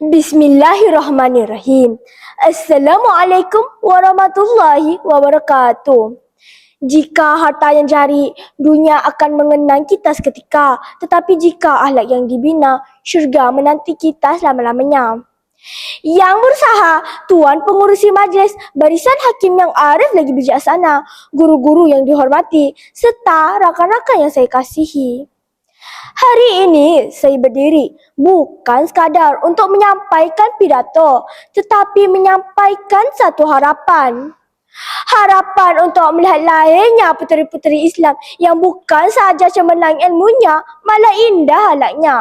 Bismillahirrahmanirrahim. Assalamualaikum warahmatullahi wabarakatuh. Jika harta yang jari, dunia akan mengenang kita seketika. Tetapi jika akhlak yang dibina, syurga menanti kita selama-lamanya. Yang berusaha, Tuan Pengurusi Majlis, barisan hakim yang arif lagi bijaksana, guru-guru yang dihormati, serta rakan-rakan yang saya kasihi. Hari ini saya berdiri bukan sekadar untuk menyampaikan pidato, tetapi menyampaikan satu harapan. Harapan untuk melihat lahirnya puteri-puteri Islam yang bukan sahaja cemerlang ilmunya, malah indah akhlaknya.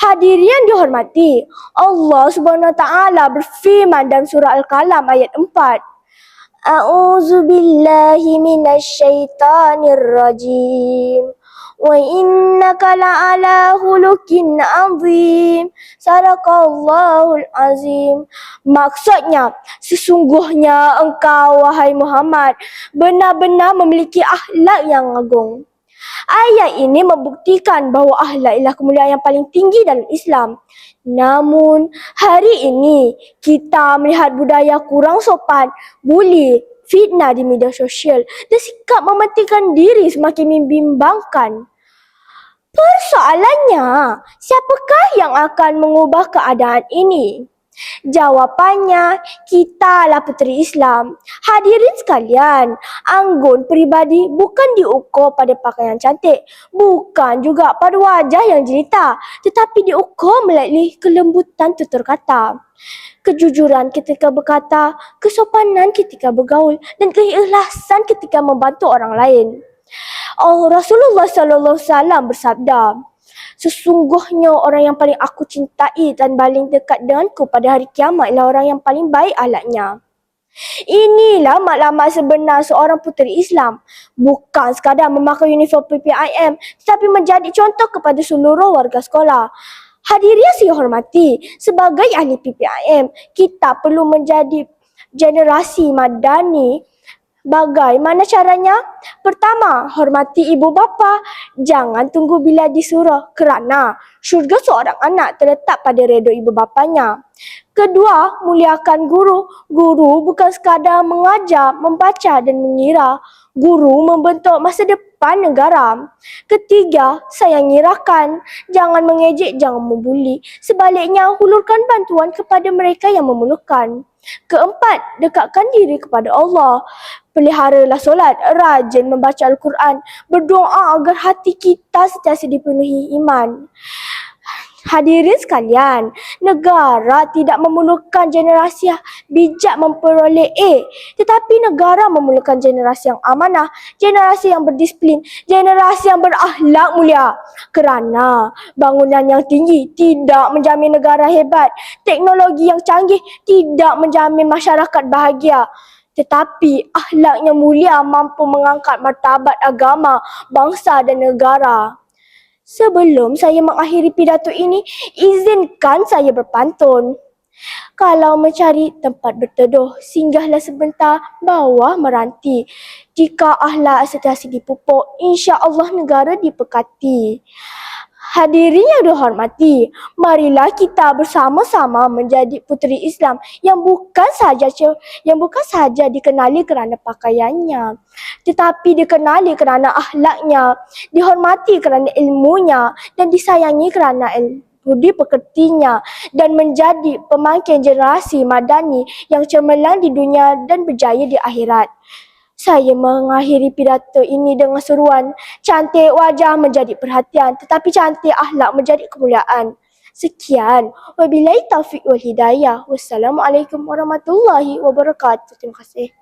Hadirin yang dihormati, Allah Subhanahu Wa Taala berfirman dalam surah Al-Qalam ayat 4. A'udzubillahi minasyaitonir rajim. Wa innaka la'ala khuluqin azim. Sadaqallahul azim. Maksudnya, sesungguhnya engkau wahai Muhammad benar-benar memiliki akhlak yang agung. Ayat ini membuktikan bahawa akhlak ialah kemuliaan yang paling tinggi dalam Islam. Namun, hari ini kita melihat budaya kurang sopan, buli, fitnah di media sosial dan sikap mementingkan diri semakin membimbangkan. Persoalannya, siapakah yang akan mengubah keadaan ini? Jawapannya, kitalah puteri Islam. Hadirin sekalian, anggun peribadi bukan diukur pada pakaian cantik, bukan juga pada wajah yang jelita, tetapi diukur melalui kelembutan tutur kata, kejujuran ketika berkata, kesopanan ketika bergaul, dan keikhlasan ketika membantu orang lain. Rasulullah SAW bersabda, sesungguhnya orang yang paling aku cintai dan paling dekat denganku pada hari kiamat ialah orang yang paling baik akhlaknya. Inilah maklumat sebenar seorang puteri Islam. Bukan sekadar memakai uniform PPIM, tetapi menjadi contoh kepada seluruh warga sekolah. Hadirin yang saya hormati, sebagai ahli PPIM, kita perlu menjadi generasi madani. Bagaimana caranya? Pertama, hormati ibu bapa. Jangan tunggu bila disuruh kerana syurga seorang anak terletak pada redha ibu bapanya. Kedua, muliakan guru. Guru bukan sekadar mengajar, membaca dan mengira. Guru membentuk masa depan negara. Ketiga, sayangi rakan. Jangan mengejek, jangan membuli. Sebaliknya, hulurkan bantuan kepada mereka yang memerlukan. Keempat, dekatkan diri kepada Allah. Peliharalah solat, rajin membaca Al-Quran, berdoa agar hati kita sentiasa dipenuhi iman. Hadirin sekalian, negara tidak memerlukan generasi bijak memperoleh A, tetapi negara memerlukan generasi yang amanah, generasi yang berdisiplin, generasi yang berakhlak mulia. Kerana bangunan yang tinggi tidak menjamin negara hebat, teknologi yang canggih tidak menjamin masyarakat bahagia. Tetapi akhlak yang mulia mampu mengangkat martabat agama, bangsa dan negara. Sebelum saya mengakhiri pidato ini, izinkan saya berpantun. Kalau mencari tempat berteduh, singgahlah sebentar bawah meranti. Jika akhlak sentiasa dipupuk, insya-Allah negara diberkati. Hadirin yang dihormati, marilah kita bersama-sama menjadi puteri Islam yang bukan sahaja dikenali kerana pakaiannya, tetapi dikenali kerana akhlaknya, dihormati kerana ilmunya dan disayangi kerana budi pekertinya, dan menjadi pemangkin generasi madani yang cemerlang di dunia dan berjaya di akhirat. Saya mengakhiri pidato ini dengan seruan, cantik wajah menjadi perhatian, tetapi cantik akhlak menjadi kemuliaan. Sekian, wabillahi taufiq wal hidayah. Wassalamualaikum warahmatullahi wabarakatuh. Terima kasih.